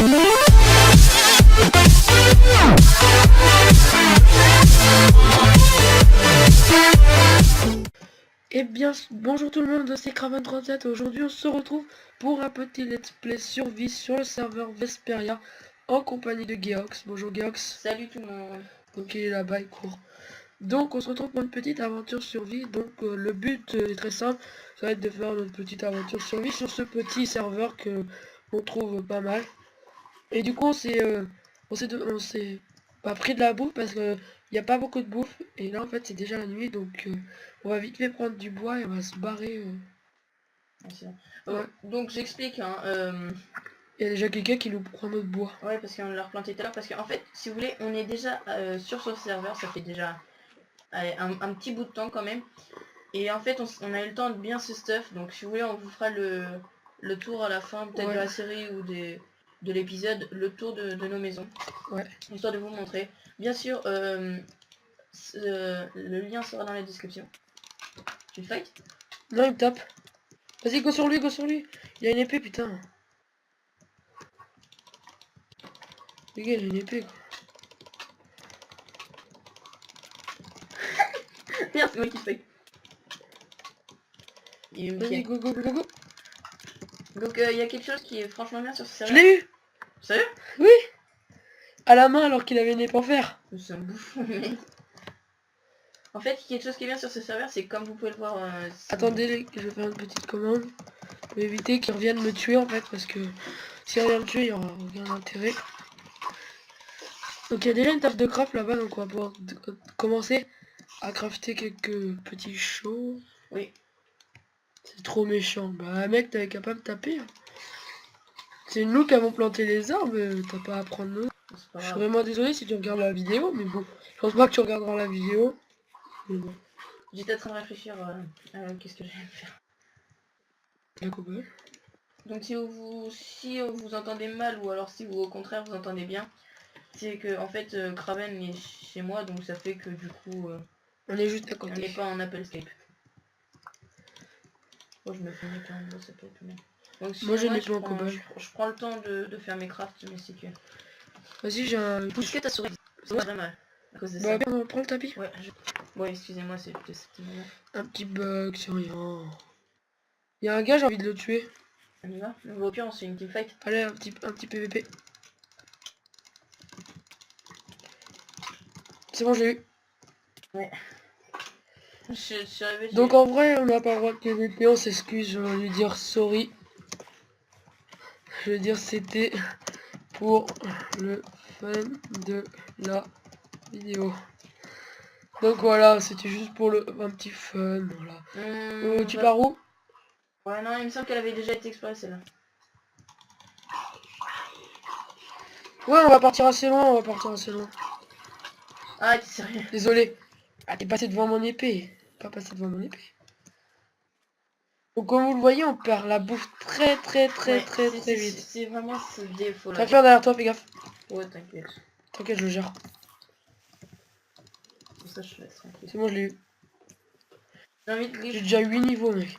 Eh bien, bonjour tout le monde, c'est Craven37. Aujourd'hui, on se retrouve pour un petit let's play survie sur le serveur Vesperia en compagnie de Geox. Bonjour Geox. Salut tout le monde. Donc il est là-bas, il court. Donc on se retrouve pour une petite aventure survie. Donc le but est très simple, ça va être de faire notre petite aventure survie sur ce petit serveur que on trouve pas mal. Et du coup, on s'est pas pris de la bouffe parce que il n'y a pas beaucoup de bouffe. Et là, en fait, c'est déjà la nuit, donc on va vite fait prendre du bois et on va se barrer. Ouais. Donc j'explique. Hein, Il y a déjà quelqu'un qui nous prend notre bois. Ouais, parce qu'on l'a replanté tout à l'heure. Parce qu'en fait, si vous voulez, on est déjà sur ce serveur. Ça fait déjà un petit bout de temps quand même. Et en fait, on a eu le temps de bien se stuff. Donc si vous voulez, on vous fera le tour à la fin, peut-être de la série ou de l'épisode, le tour de nos maisons. Ouais. Histoire de vous montrer. Bien sûr, le lien sera dans la description. Tu fight? Non, il me tape. Vas-y, go sur lui, go sur lui. Il a une épée, putain. Le gars, il a une épée, quoi. Merde, c'est moi qui fight. Vas-y, go, go, go, go. Donc il y a quelque chose qui est franchement bien sur ce serveur. Je l'ai eu. Sérieux? Oui. À la main alors qu'il avait une épée en fer. C'est un bouffon, mais... En fait, quelque chose qui est bien sur ce serveur, c'est comme vous pouvez le voir... Attendez, je vais faire une petite commande. Pour éviter qu'ils reviennent me tuer en fait, parce que si on vient me tuer, il n'y aura aucun intérêt. Donc il y a déjà une table de craft là-bas, donc on va pouvoir commencer à crafter quelques petits choses. Oui. C'est trop méchant. Bah mec, t'es capable de taper. Hein. C'est nous qui avons planté les arbres, t'as pas à prendre nous. Je suis vraiment désolé si tu regardes la vidéo, mais bon, je pense pas que tu regarderas la vidéo. Bon. J'étais en train de réfléchir qu'est-ce que j'allais faire. Donc si vous entendez mal ou alors si vous au contraire vous entendez bien, c'est que en fait Craven est chez moi, donc ça fait que du coup on est juste à côté. On n'est pas en Apple Skype. Oh, je me fais quand même, ça peut être bien. Donc, moi je n'ai pas en cobalt. Je prends le temps de faire mes crafts, mais c'est que... Vas-y, j'ai un... Est-ce que ta souris c'est pas mal à cause de bah, ça. on prend le tapis. Ouais, ouais, excusez-moi, c'est peut-être ce petit moment. Un petit bug, c'est rien. Il y a un gars, j'ai envie de le tuer. On y va? Au pire, on se fait une teamfight. Allez, un petit PVP. C'est bon, j'ai eu. Ouais. Je suis arrivé, donc en vrai, on n'a pas le droit de PVP, on s'excuse, je vais lui dire sorry. Je veux dire c'était pour le fun de la vidéo. Donc voilà, c'était juste pour un petit fun, voilà. Tu pars où? Ouais, non, il me semble qu'elle avait déjà été explorée celle-là. Ouais, on va partir assez loin, Ah, t'es sérieux? Désolé. Ah, t'es passé devant mon épée. Pas passé devant mon épée. Donc comme vous le voyez, on perd la bouffe très vite. C'est vraiment ce défaut là. T'as peur derrière toi, fais gaffe. Ouais, t'inquiète. T'inquiète, je le gère. Pour ça, je laisse tranquille. C'est bon, je l'ai eu. J'ai déjà 8 niveaux, mec.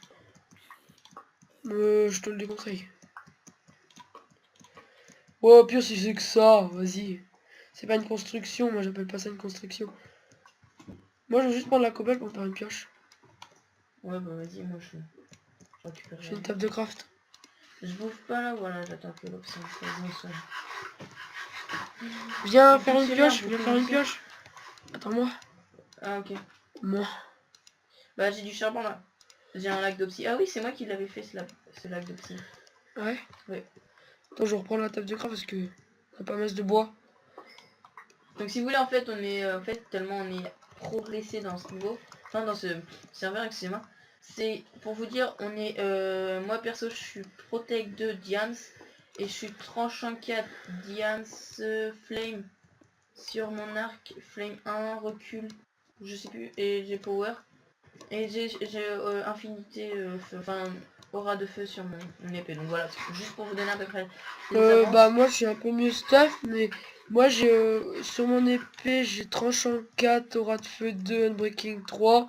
Je te le déconseille. Oh, pire si c'est que ça, vas-y. C'est pas une construction, moi j'appelle pas ça une construction. Moi je veux juste prendre la cobalt pour faire une pioche. Ouais, bah vas-y, moi je récupère. J'ai une table de craft. Je bouffe pas là, voilà, j'attends que l'option soit. Viens faire une pioche, viens faire une pioche. Attends-moi. Ah, ok. Moi. Bah j'ai du charbon là. J'ai un lac d'opsie. Ah oui, c'est moi qui l'avais fait ce lac d'opsie. Ouais. Ouais. Attends, je reprends la table de craft parce que on a pas mal de bois. Donc si vous voulez, en fait, on est tellement on est progressé dans ce niveau, enfin dans ce serveur, excusez-moi. C'est pour vous dire, on est moi perso, je suis protect 2 Diams et je suis tranchant 4 Diams flame sur mon arc, flame 1 recul, je sais plus, et j'ai power et j'ai infinité enfin aura de feu sur mon épée. Donc voilà, juste pour vous donner à peu près bah moi je suis un peu mieux stuff, mais moi j'ai sur mon épée j'ai tranchant 4, aura de feu 2, unbreaking 3.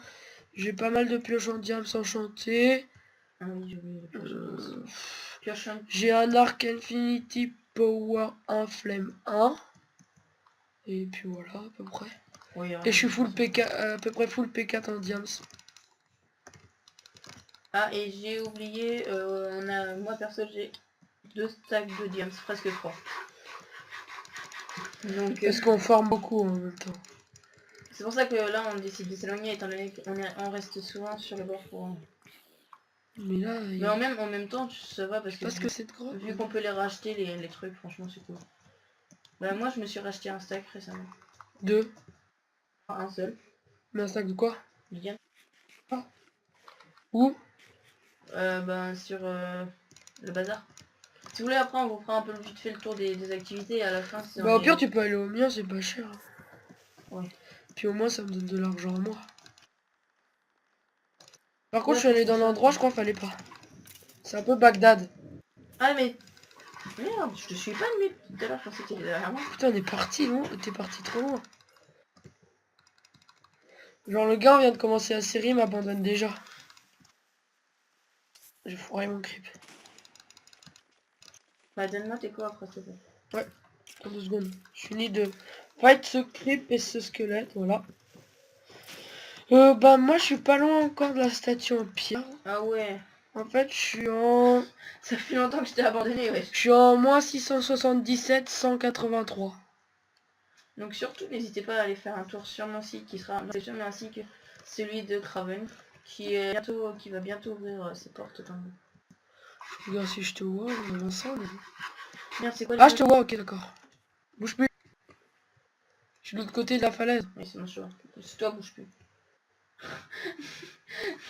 J'ai pas mal de pioches en diams enchantées. Ah oui, j'ai oublié les pioches. J'ai un arc infinity power 1, flemme 1. Et puis voilà, à peu près. Oui, Et je suis full PK, à peu près full P4 en diams. Ah, et j'ai oublié, moi perso j'ai 2 stacks de diams, presque 3. Donc Parce qu'on forme beaucoup en même temps. c'est pour ça que là on décide de s'éloigner étant donné qu'on reste souvent sur le bord pour... Mais là, Mais en même temps ça va parce que c'est grotte. vu qu'on peut les racheter les trucs, franchement c'est cool. Bah moi je me suis racheté un stack récemment. 2. Un seul. Mais un stack de quoi? Du diams. Où? Ben sur le bazar. Si vous voulez après on vous fera un peu vite fait le tour des activités et à la fin si Bah au pire tu peux aller au mien, c'est pas cher. Ouais. Puis au moins ça me donne de l'argent à moi. Par contre Ouais, je suis allé dans franchement, l'endroit, je crois fallait pas. C'est un peu Bagdad. Ah mais... Merde, je te suis pas de tout à l'heure, je pensais que t'étais derrière moi. Putain on est parti loin, t'es parti trop loin. Genre le gars vient de commencer la série, il m'abandonne déjà. J'ai foiré mon creep. Bah donne-moi tes quoi après s'il te plaît. Ouais, en 2 secondes. Je finis de fight ce creep et ce squelette, voilà. Bah moi je suis pas loin encore de la statue en pierre. Ah ouais. En fait je suis en... Ça fait longtemps que je t'ai abandonné, ouais. Je suis en moins 677, 183. Donc surtout n'hésitez pas à aller faire un tour sur mon site qui sera dans la description, mais ainsi que celui de Craven qui va bientôt ouvrir ses portes quand même. Regarde si je te vois, on avance ça. Mais... Merde, c'est quoi Ah je te vois, ok d'accord. Bouge plus. Je suis de l'autre côté de la falaise. Oui, c'est mon choix. C'est toi, bouge plus.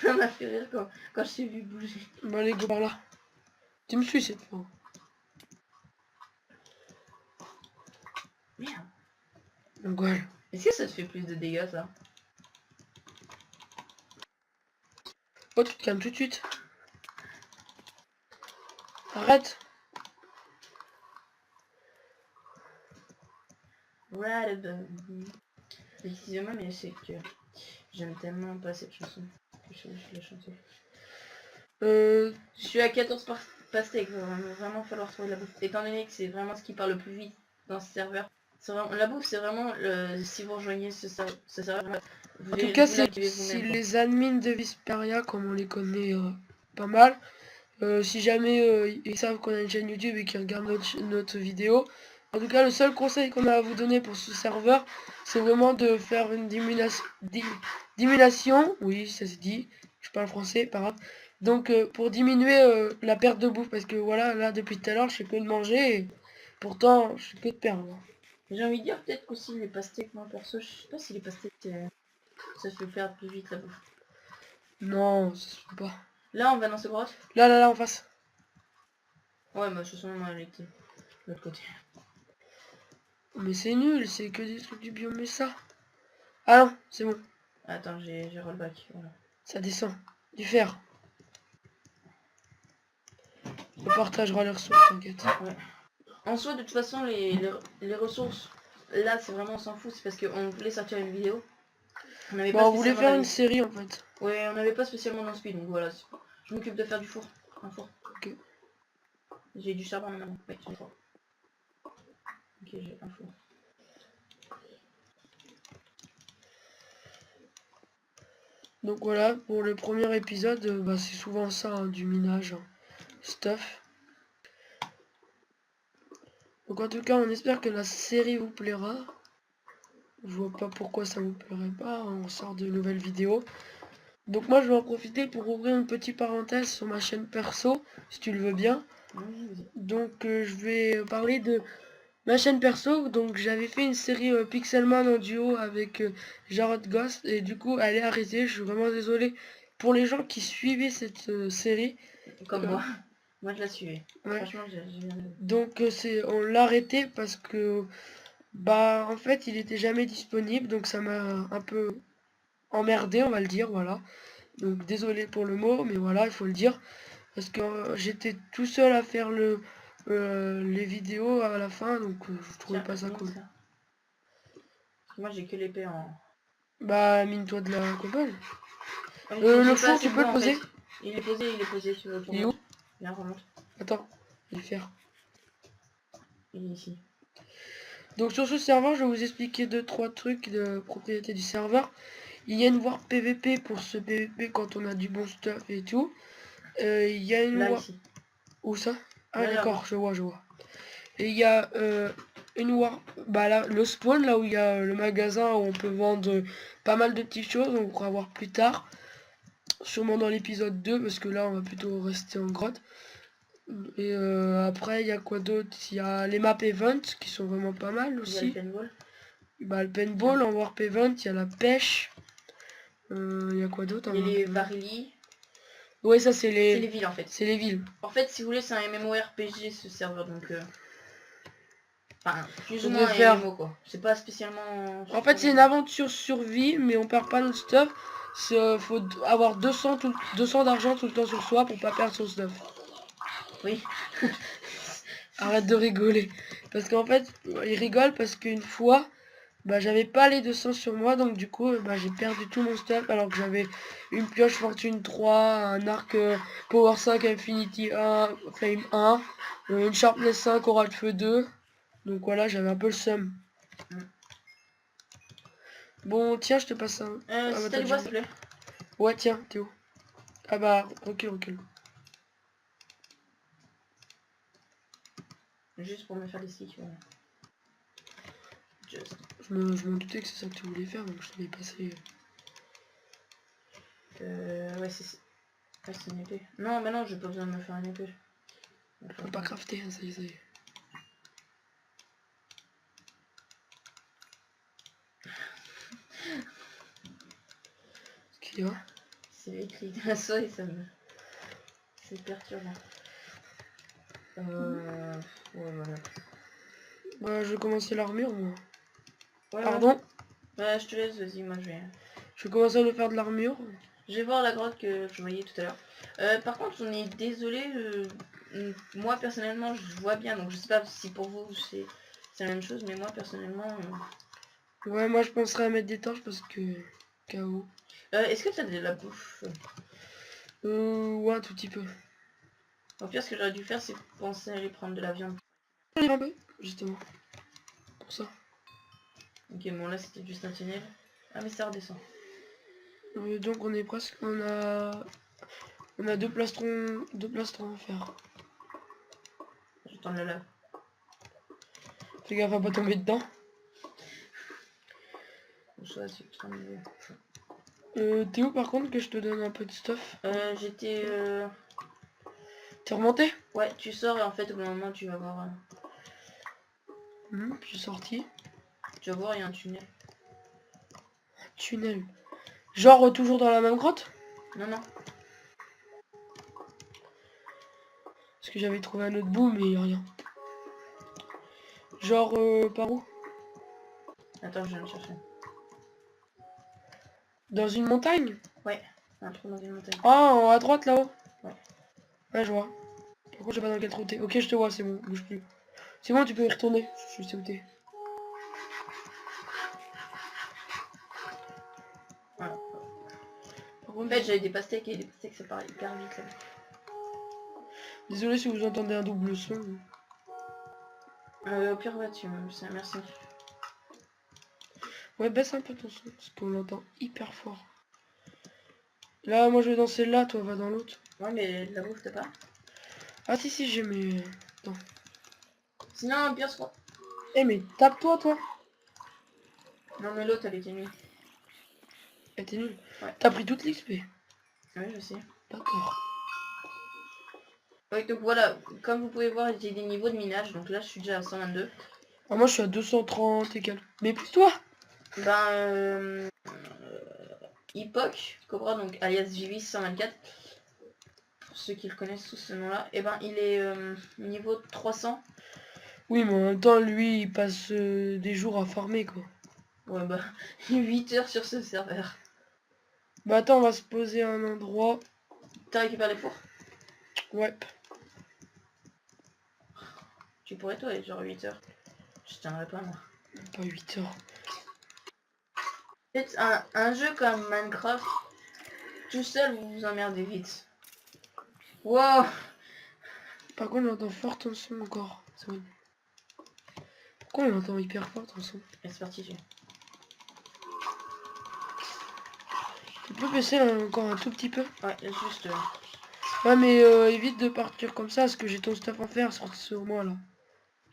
Ça m'a fait rire quand je t'ai vu bouger. Bah allez go par là. Tu me suis cette fois. Merde. Donc voilà. Est-ce que ça te fait plus de dégâts ça? Oh tu te calmes tout de suite. Arrête. Right above me. Excusez-moi mais c'est que j'aime tellement pas cette chanson que je la chanter. Je suis à 14 pastèques, il va vraiment falloir trouver la bouffe. Étant donné que c'est vraiment ce qui parle le plus vite dans ce serveur. Vraiment, la bouffe c'est vraiment si vous rejoignez ce serveur, En tout cas c'est si les admins de Visperia, comme on les connaît pas mal, si jamais ils savent qu'on a une chaîne YouTube et qu'ils regardent notre vidéo, en tout cas le seul conseil qu'on a à vous donner pour ce serveur, c'est vraiment de faire une diminution, oui ça se dit, je parle français, pas grave. Donc pour diminuer la perte de bouffe, parce que voilà, là depuis tout à l'heure je fais que de manger, et pourtant je fais que de perdre. J'ai envie de dire peut-être qu'aussi les pastèques, moi perso, je sais pas si les pastèques ça fait perdre plus vite la bouffe. Non, ça se fait pas. Là on va dans ce grotte. Là en face. Ouais bah de toute façon moi elle était de l'autre côté. Mais c'est nul, c'est que des trucs du biome et ça. Ah non, c'est bon. Attends, j'ai rollback, voilà. Ça descend. Du fer. On partagera les ressources, t'inquiète. Ouais. En soi, de toute façon, les ressources, là, c'est vraiment on s'en fout. C'est parce qu'on voulait sortir une vidéo. On avait Bon, on voulait faire une série en fait. Ouais, on n'avait pas spécialement d'inspi, donc voilà. Je m'occupe de faire du four. Un four. Ok. J'ai du charbon maintenant. Ouais, j'en ai 3. Ok, j'ai un four. Donc voilà, pour le premier épisode, bah, c'est souvent ça, hein, du minage. Hein. Stuff. Donc en tout cas, on espère que la série vous plaira. Je vois pas pourquoi ça vous plairait pas, hein, on sort de nouvelles vidéos. Donc moi je vais en profiter pour ouvrir une petite parenthèse sur ma chaîne perso, si tu le veux bien. Donc je vais parler de ma chaîne perso. Donc j'avais fait une série Pixelman en duo avec Jarod Ghost, et du coup elle est arrêtée, je suis vraiment désolé pour les gens qui suivaient cette série. Comme moi. Moi je la suivais. Ouais. Franchement j'ai bien aimé. Donc on l'a arrêté parce que bah en fait il était jamais disponible, donc ça m'a un peu emmerdé, on va le dire, voilà. Donc désolé pour le mot, mais voilà, il faut le dire. Parce que j'étais tout seul à faire les vidéos à la fin, donc je trouvais pas ça cool. Moi j'ai que l'épée en... Bah mine-toi de la cobble. Le Le four, tu peux le poser. Il est posé, tu veux. Il est où? Viens, remonte. Attends, je vais le faire. Il est ici. Donc sur ce serveur, je vais vous expliquer 2-3 trucs de propriété du serveur. Il y a une voie PVP pour ce PVP quand on a du bon stuff et tout. Il y a une Là, voie... ici. Où ça? Ah Là, d'accord, là-bas. je vois. Et il y a une voie... Bah là, le spawn, là où il y a le magasin où on peut vendre pas mal de petites choses, on pourra voir plus tard. Sûrement dans l'épisode 2, parce que là on va plutôt rester en grotte. Et après, il y a quoi d'autre? Il y a les maps event qui sont vraiment pas mal Il y a le aussi. paintball. Bah, le paintball en warp event, il y a la pêche. Il y a quoi d'autre en Il y a warp les event? barili. Ouais, ça C'est les villes en fait. c'est les villes. En fait, si vous voulez, c'est un MMORPG ce serveur, donc... Enfin, plus On ou devait moins un faire... MMO quoi. C'est pas spécialement... En fait, c'est une aventure survie, mais on perd pas notre stuff. Faut avoir 200 d'argent tout le temps sur soi pour pas perdre son stuff. Oui. Arrête de rigoler. Parce qu'en fait, il rigole parce qu'une fois, bah j'avais pas les 200 sur moi, donc du coup bah j'ai perdu tout mon stuff alors que j'avais une pioche fortune 3, un arc power 5 infinity 1, flame 1, une sharpness 5 aura de feu 2. Donc voilà, j'avais un peu le seum. Bon tiens, je te passe un... Ah, Si bah, t'as t'as du bois, déjà... s'il te plaît. Ouais tiens, t'es où? Ah bah recule. Juste pour me faire des sticks. Voilà. Just. Je m'en doutais que c'est ça que tu voulais faire, donc je te l'ai passé. Ouais, c'est... Ah, c'est une épée. Non, mais non, j'ai pas besoin de me faire une épée. Faut pas crafter, hein, ça y est, ça y est. Ce qu'il y a. C'est écrit dans ça et ça me... C'est perturbant. Ouais, voilà. Bah je vais commencer l'armure moi. Ouais, Pardon? ouais, je te laisse, vas-y, moi Je vais commencer à me faire de l'armure. je vais voir la grotte que je voyais tout à l'heure. Par contre, on est désolé, moi personnellement, je vois bien, donc je sais pas si pour vous c'est la même chose, mais moi personnellement... Ouais, moi je penserais à mettre des torches parce que... KO. Est-ce que t'as de la bouffe? Ouais, un tout petit peu. Au pire, ce que j'aurais dû faire, c'est penser à aller prendre de la viande. J'en ai un peu, justement. Pour ça. Ok, bon là c'était juste un tunnel. Ah mais ça redescend. Donc on est presque... On a deux plastrons à faire. J'attends la lave. Fais gaffe à pas tomber dedans. Ça, c'est putain de niveau. T'es où par contre que je te donne un peu de stuff? J'étais... T'es remonté? Ouais, tu sors et en fait au bout d'un moment tu vas voir... Je suis sorti. Tu vas voir, il y a un tunnel. Tunnel. Genre toujours dans la même grotte? Non, non. Parce que j'avais trouvé un autre bout mais y a rien. Genre par où? Attends, je viens de chercher. Dans une montagne? Ouais, un trou dans une montagne. Ah, à droite là-haut? Ouais. Ouais, je vois. Par contre, je sais pas dans quel trou t'es. Ok, je te vois, c'est bon, bouge plus. C'est bon, tu peux y retourner. Je sais où t'es. Voilà. Par En contre, fait, j'avais des pastèques et des pastèques ça part hyper vite là. désolé si vous entendez un double son. Au pire, ouais, merci. Ouais, baisse un peu ton son, parce qu'on l'entend hyper fort. Là, moi je vais dans celle-là, toi va dans l'autre. Ouais, mais de la bouffe, t'as pas? Ah si, si, j'ai mes... Attends. Sinon, au pire, ce qu'on... Eh mais tape-toi, toi. Non, mais l'autre, elle était nulle. Eh, t'es nul. Ouais. T'as pris toute l'XP. Ouais, je sais. D'accord. Ouais, donc voilà, comme vous pouvez voir, j'ai des niveaux de minage, donc là, je suis déjà à 122. Ah, moi je suis à 230 et quelques. Mais plus toi. Ben, Epoch, Cobra, donc alias JV 124, pour ceux qui le connaissent sous ce nom-là, et ben il est niveau 300. Oui, mais en même temps, lui, il passe des jours à farmer, quoi. Ouais, bah, 8 heures sur ce serveur. Bah attends, on va se poser à un endroit. T'as récupéré les fours? Ouais. Tu pourrais toi, genre 8 heures. Je tiendrai pas, moi. Pas 8 heures. En fait, un jeu comme Minecraft, tout seul, vous vous emmerdez vite. Wow. Par contre, on entend fort ton son encore. C'est bon. Pourquoi on entend hyper fort ton son? Et c'est parti. Tu peux baisser là, encore un tout petit peu? Ouais, juste... Ouais mais évite de partir comme ça parce que j'ai ton stuff à faire sur moi là.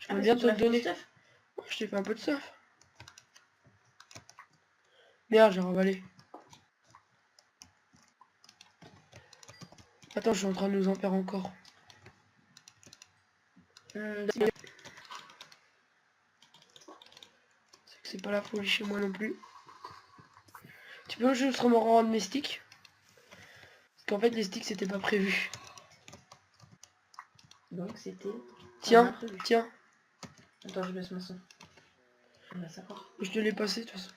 Je vais bien te le donner. Oh, je t'ai fait un peu de stuff. Merde, j'ai ravalé. Attends, je suis en train de nous en faire encore. C'est que c'est pas la folie chez moi non plus. Tu peux juste me rendre mes sticks? Parce qu'en fait les sticks c'était pas prévu. Donc c'était... Tiens, tiens. Attends, je baisse mon son. Bah, ça part. Je te l'ai passé de toute façon.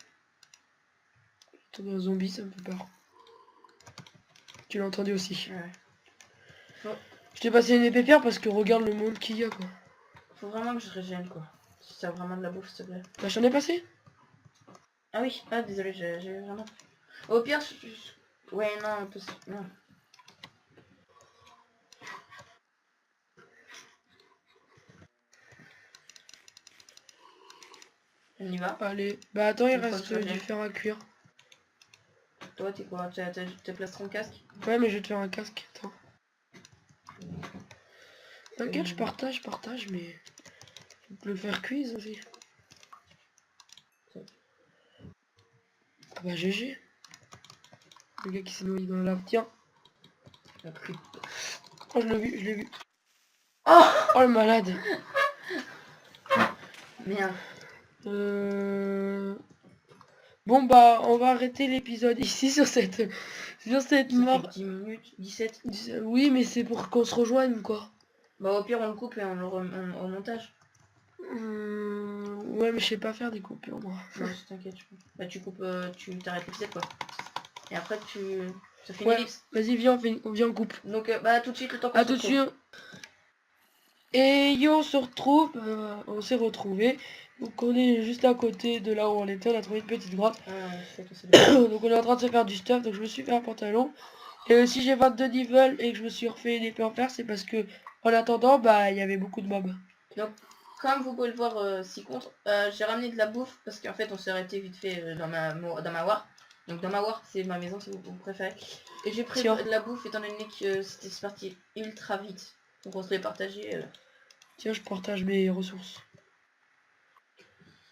Un zombie, ça me fait peur. Tu l'as entendu aussi. Ouais. Je t'ai passé une épée pierre parce que regarde le monde qu'il y a quoi. Faut vraiment que je régène quoi. Si t'as vraiment de la bouffe s'il te plaît. Bah j'en ai passé. Ah oui, ah désolé, j'ai vraiment... Au pire, ouais non, un peu... Non. On y va. Allez, bah attends, il Une fois reste que je du fer à cuire. Toi t'es quoi? T'es placé ton casque? Ouais mais je vais te faire un casque, attends. T'inquiète, je partage, mais... Faut que le faire cuise aussi. Ah bah GG. Le gars qui s'est noyé dans la lave, tiens. Oh je l'ai vu. Oh, Oh le malade. merde. Bon bah on va arrêter l'épisode ici sur cette Ça mort. fait 10 minutes, 17. Oui mais c'est pour qu'on se rejoigne quoi. Bah au pire on le coupe et on le au montage. Ouais mais je sais pas faire des coupures moi. Non, t'inquiète. Bah tu coupes, tu t'arrêtes l'épisode quoi. Et après ça fait une Ouais, ellipse. vas-y viens on coupe. Donc bah tout de suite le temps qu'on À se tout de retrouve. suite. Et yo on se retrouve, on s'est retrouvés. Donc on est juste à côté de là où on était, on a trouvé une petite grotte. Donc on est en train de se faire du stuff, donc je me suis fait un pantalon. Et si j'ai 22 niveaux et que je me suis refait une épée en fer, c'est parce que en attendant bah il y avait beaucoup de mobs. Donc comme vous pouvez le voir ci contre, j'ai ramené de la bouffe parce qu'en fait on s'est arrêté vite fait dans ma war. Donc dans ma war c'est ma maison si vous préférez. Et j'ai pris de la bouffe étant donné que c'était parti ultra vite. Donc on se l'est partagé. Tiens je partage mes ressources.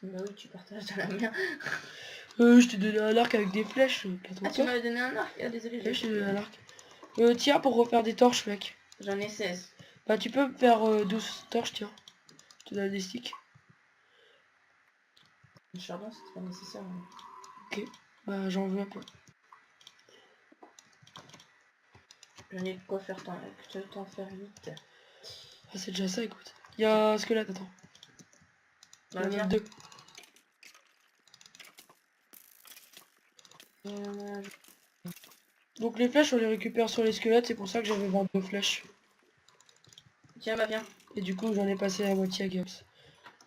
Bah oui tu partages de la mienne. Je t'ai donné un arc avec des flèches. Ah tu m'avais donné un arc, ah, désolé. Ouais, je t'ai donné un arc. Tiens pour refaire des torches mec. J'en ai 16. Bah tu peux me faire 12 torches tiens. Je te donne des sticks. Le charbon c'est pas nécessaire. Hein. Ok. Bah j'en veux un peu. J'en ai de quoi faire t'en faire vite. Ah c'est déjà ça écoute. Il y a un squelette, attends. Bah, Il y en a deux. Donc les flèches on les récupère sur les squelettes, c'est pour ça que j'avais 22 flèches. Tiens bah viens. Et du coup j'en ai passé la moitié à Gaps.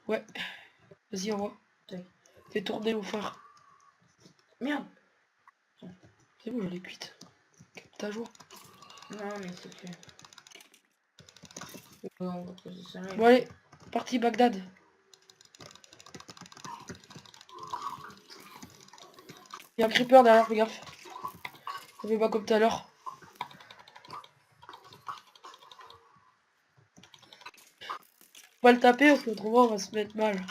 Ouais. Vas-y envoie. Fais tourner mon frère. Merde. C'est bon, j'en ai cuite. T'as joie. Non mais c'est que... On va poser ça là. Bon allez, parti Bagdad. Il y a un creeper derrière, fais gaffe. Ça fait pas comme tout à l'heure. Faut pas le taper parce qu'autrement on va se mettre mal.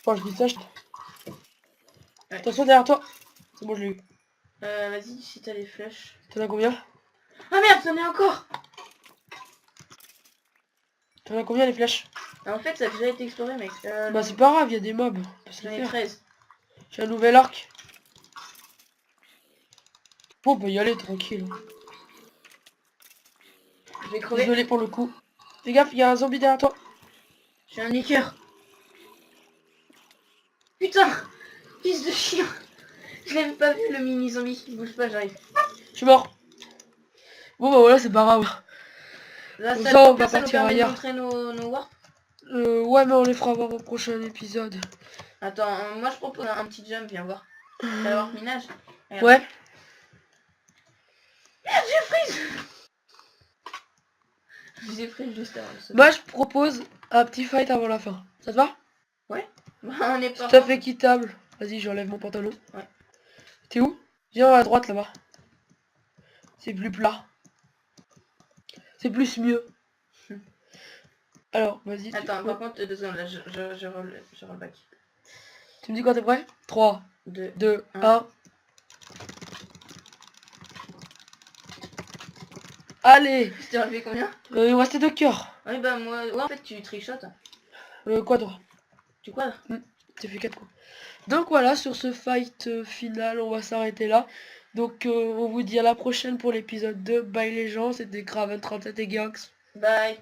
Enfin je dis ça, Ouais. Attention derrière toi. C'est bon je l'ai eu. Vas-y si t'as les flèches. T'en as combien? Ah merde, j'en ai encore. T'en as combien les flèches? En fait ça a déjà été exploré mec. Bah c'est pas grave, il y a des mobs. J'en ai 13. J'ai un nouvel arc. Bon on peut y aller tranquille. Je vais crever. Désolé pour le coup. Fais gaffe, il y a un zombie derrière toi. J'ai un écœur. Putain. Fils de chien. Je l'avais pas vu le mini zombie. Il bouge pas, j'arrive. Je suis mort. Bon bah voilà c'est pas grave. Là, Comme ça, ça, on va ça nous partir permet de ailleurs. montrer nos warps. Ouais mais on les fera voir au prochain épisode. Attends, moi je propose un petit jump, viens voir. T'as warp minage. Regarde. Ouais. Merde, j'ai freeze. J'ai freeze juste avant. Moi je propose un petit fight avant la fin. Ça te va? Ouais. On est pas. Tout à fait équitable. Vas-y, j'enlève mon pantalon. Ouais. T'es où? Viens à droite là-bas. C'est plus plat. C'est plus mieux. Alors, vas-y. Attends, par contre, 2 secondes, là, je roll back. Tu me dis quand t'es prêt? 3, 2, 2, Un. 1. Allez! Tu t'es relevé combien? Il me restait 2 cœurs. Oui, bah moi, ouais, en fait, tu trichotes. Quadre. Tu quadres. T'as fait 4 coups. Donc voilà, sur ce fight final, on va s'arrêter là. Donc on vous dit à la prochaine pour l'épisode 2. Bye les gens, c'était Craven37 et Gax. Bye.